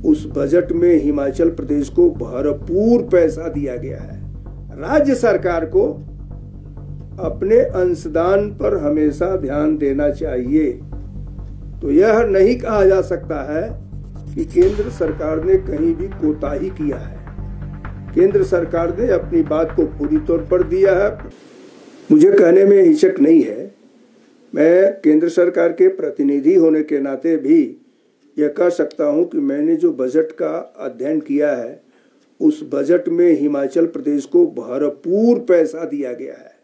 उस बजट में हिमाचल प्रदेश को भरपूर पैसा दिया गया है। राज्य सरकार को अपने अंशदान पर हमेशा ध्यान देना चाहिए। तो यह नहीं कहा जा सकता है कि केंद्र सरकार ने कहीं भी कोताही किया है। केंद्र सरकार ने अपनी बात को पूरी तौर पर दिया है। मुझे कहने में हिचक नहीं है, मैं केंद्र सरकार के प्रतिनिधि होने के नाते भी यह कह सकता हूं कि मैंने जो बजट का अध्ययन किया है उस बजट में हिमाचल प्रदेश को भरपूर पैसा दिया गया है।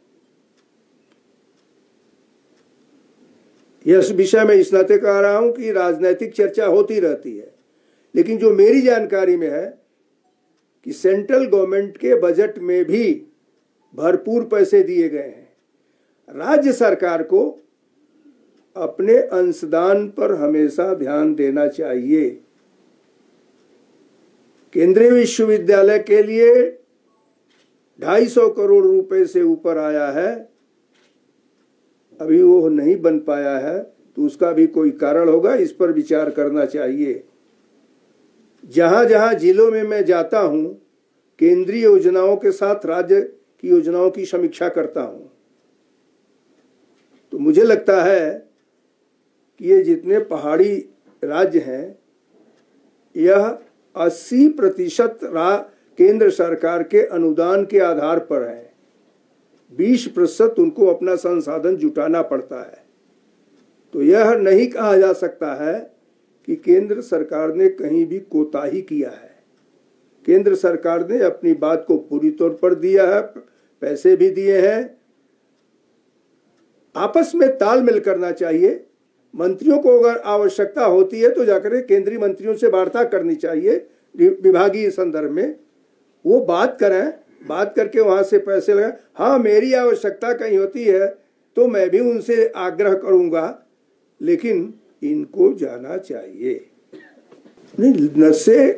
इस विषय में इस नाते कह रहा हूं कि राजनीतिक चर्चा होती रहती है, लेकिन जो मेरी जानकारी में है कि सेंट्रल गवर्नमेंट के बजट में भी भरपूर पैसे दिए गए हैं। राज्य सरकार को अपने अंशदान पर हमेशा ध्यान देना चाहिए। केंद्रीय विश्वविद्यालय के लिए 250 करोड़ रुपए से ऊपर आया है, अभी वो नहीं बन पाया है, तो उसका भी कोई कारण होगा, इस पर विचार करना चाहिए। जहां जहां जिलों में मैं जाता हूं, केंद्रीय योजनाओं के साथ राज्य की योजनाओं की समीक्षा करता हूं, तो मुझे लगता है कि ये जितने पहाड़ी राज्य हैं, यह 80% केंद्र सरकार के अनुदान के आधार पर है। 20% उनको अपना संसाधन जुटाना पड़ता है। तो यह नहीं कहा जा सकता है कि केंद्र सरकार ने कहीं भी कोताही किया है। केंद्र सरकार ने अपनी बात को पूरी तौर पर दिया है, पैसे भी दिए हैं। आपस में तालमेल करना चाहिए। मंत्रियों को अगर आवश्यकता होती है तो जाकर केंद्रीय मंत्रियों से वार्ता करनी चाहिए विभागीय संदर्भ में, वो बात करें, बात करके वहां से पैसे लगाएं। हाँ, मेरी आवश्यकता कहीं होती है तो मैं भी उनसे आग्रह करूंगा, लेकिन इनको जाना चाहिए। नहीं, नशे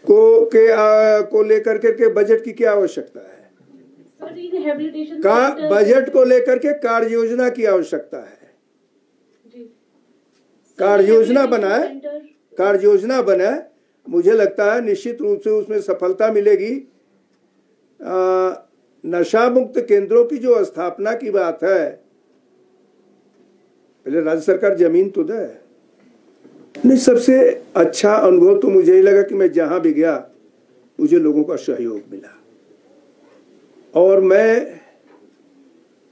को लेकर के बजट की क्या आवश्यकता है? बजट को लेकर के कार्य योजना की आवश्यकता है। कार्य योजना बनाए, मुझे लगता है निश्चित रूप से उसमें सफलता मिलेगी। नशा मुक्त केंद्रों की जो स्थापना की बात है, पहले राज्य सरकार जमीन तो दे। नहीं, सबसे अच्छा अनुभव तो मुझे ही लगा कि मैं जहां भी गया मुझे लोगों का सहयोग मिला, और मैं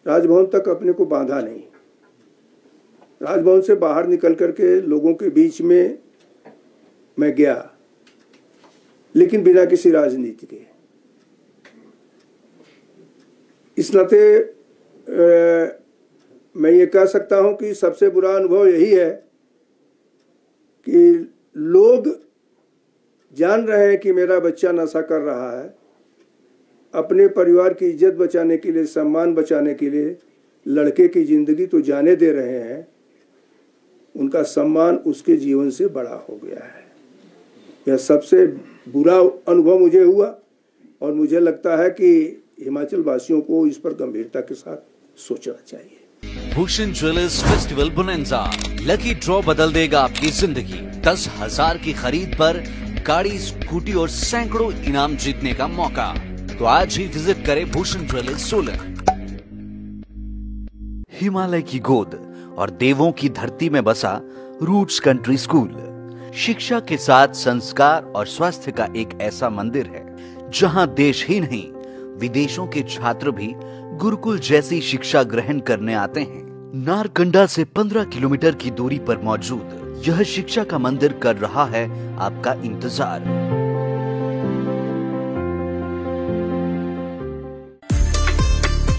राजभवन तक अपने को बांधा नहीं। राजभवन से बाहर निकल करके लोगों के बीच में मैं गया, लेकिन बिना किसी राजनीति के। इस नाते मैं ये कह सकता हूं कि सबसे बुरा अनुभव यही है कि लोग जान रहे हैं कि मेरा बच्चा नशा कर रहा है, अपने परिवार की इज्जत बचाने के लिए, सम्मान बचाने के लिए लड़के की जिंदगी तो जाने दे रहे हैं, उनका सम्मान उसके जीवन से बड़ा हो गया है। यह सबसे बुरा अनुभव मुझे हुआ, और मुझे लगता है कि हिमाचल वासियों को इस पर गंभीरता के साथ सोचना चाहिए। Bhushan jewellers festival bonanza, lucky draw बदल देगा आपकी जिंदगी। 10,000 की खरीद पर गाड़ी, स्कूटी और सैकड़ों इनाम जीतने का मौका। तो आज ही विजिट करें भूषण ज्वेलर्स सोलन। हिमालय की गोद और देवों की धरती में बसा रूट्स कंट्री स्कूल शिक्षा के साथ संस्कार और स्वास्थ्य का एक ऐसा मंदिर है जहां देश ही नहीं विदेशों के छात्र भी गुरुकुल जैसी शिक्षा ग्रहण करने आते हैं। नारकंडा से 15 किलोमीटर की दूरी पर मौजूद यह शिक्षा का मंदिर कर रहा है आपका इंतजार।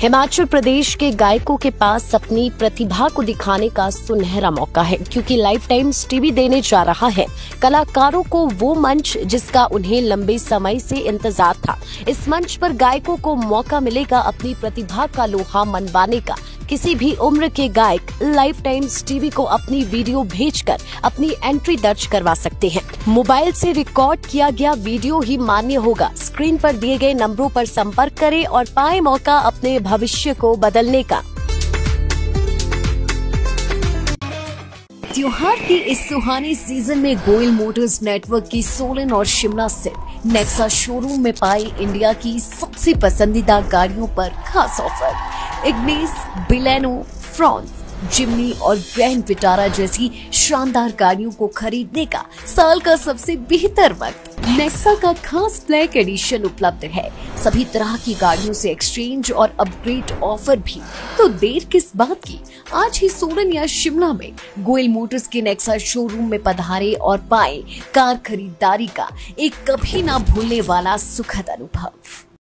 हिमाचल प्रदेश के गायकों के पास अपनी प्रतिभा को दिखाने का सुनहरा मौका है, क्योंकि लाइफ टाइम्स टीवी देने जा रहा है कलाकारों को वो मंच जिसका उन्हें लंबे समय से इंतजार था। इस मंच पर गायकों को मौका मिलेगा अपनी प्रतिभा का लोहा मनवाने का। किसी भी उम्र के गायक लाइफ टाइम्स टीवी को अपनी वीडियो भेजकर अपनी एंट्री दर्ज करवा सकते हैं। मोबाइल से रिकॉर्ड किया गया वीडियो ही मान्य होगा। स्क्रीन पर दिए गए नंबरों पर संपर्क करें और पाएं मौका अपने भविष्य को बदलने का। त्योहार के इस सुहाने सीजन में गोयल मोटर्स नेटवर्क की सोलन और शिमला स्थित नेक्सा शोरूम में पाई इंडिया की सबसे पसंदीदा गाड़ियों पर खास ऑफर। इग्निस, बिलेनो, फ्रॉन्स, जिमनी और ग्रैंड विटारा जैसी शानदार गाड़ियों को खरीदने का साल का सबसे बेहतर वक्त। नेक्सा का खास ब्लैक एडिशन उपलब्ध है। सभी तरह की गाड़ियों से एक्सचेंज और अपग्रेड ऑफर भी। तो देर किस बात की, आज ही सोलन या शिमला में गोयल मोटर्स के नेक्सा शोरूम में पधारे और पाए कार खरीदारी का एक कभी ना भूलने वाला सुखद अनुभव।